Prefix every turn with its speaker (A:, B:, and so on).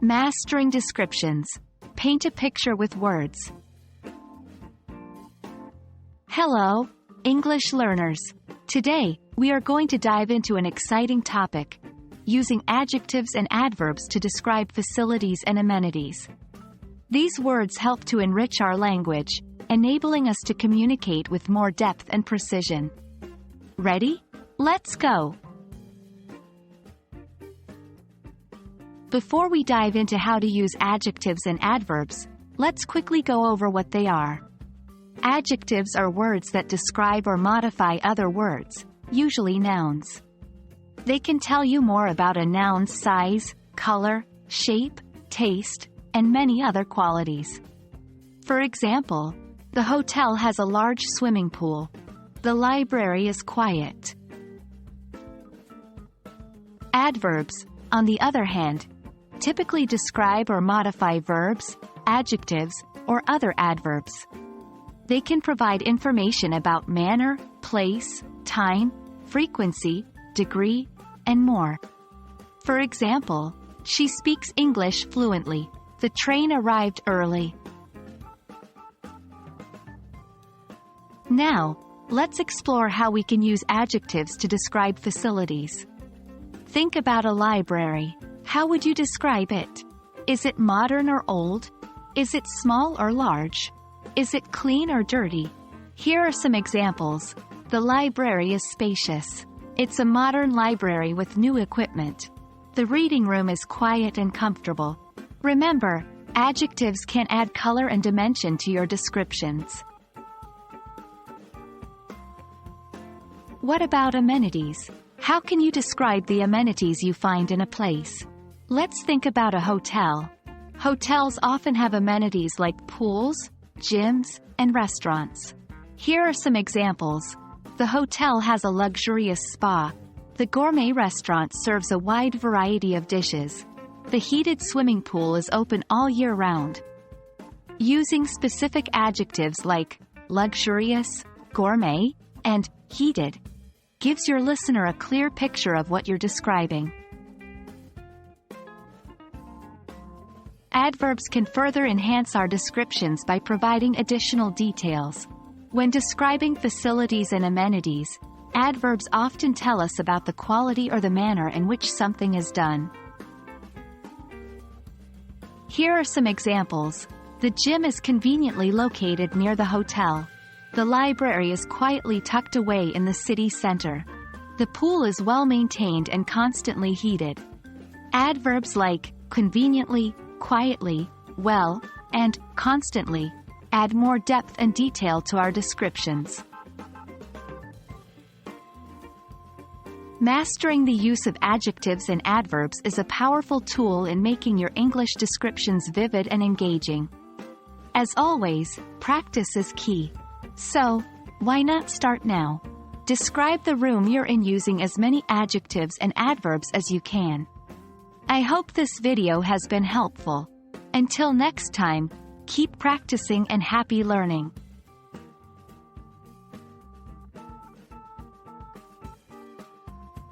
A: Mastering descriptions. Paint a picture with words. Hello, English learners. Today, we are going to dive into an exciting topic, using adjectives and adverbs to describe facilities and amenities. These words help to enrich our language, enabling us to communicate with more depth and precision. Ready? Let's go! Before we dive into how to use adjectives and adverbs, let's quickly go over what they are. Adjectives are words that describe or modify other words, usually nouns. They can tell you more about a noun's size, color, shape, taste, and many other qualities. For example, the hotel has a large swimming pool. The library is quiet. Adverbs, on the other hand, typically describe or modify verbs, adjectives, or other adverbs. They can provide information about manner, place, time, frequency, degree, and more. For example, she speaks English fluently. The train arrived early. Now, let's explore how we can use adjectives to describe facilities. Think about a library. How would you describe it? Is it modern or old? Is it small or large? Is it clean or dirty? Here are some examples. The library is spacious. It's a modern library with new equipment. The reading room is quiet and comfortable. Remember, adjectives can add color and dimension to your descriptions. What about amenities? How can you describe the amenities you find in a place? Let's think about a hotel. Hotels often have amenities like pools, gyms, and restaurants. Here are some examples. The hotel has a luxurious spa. The gourmet restaurant serves a wide variety of dishes. The heated swimming pool is open all year round. Using specific adjectives like luxurious, gourmet, and heated gives your listener a clear picture of what you're describing. Adverbs can further enhance our descriptions by providing additional details. When describing facilities and amenities, adverbs often tell us about the quality or the manner in which something is done. Here are some examples. The gym is conveniently located near the hotel. The library is quietly tucked away in the city center. The pool is well maintained and constantly heated. Adverbs like conveniently, quietly, well, and constantly add more depth and detail to our descriptions. Mastering the use of adjectives and adverbs is a powerful tool in making your English descriptions vivid and engaging. As always, practice is key. So, why not start now? Describe the room you're in using as many adjectives and adverbs as you can. I hope this video has been helpful. Until next time, keep practicing and happy learning.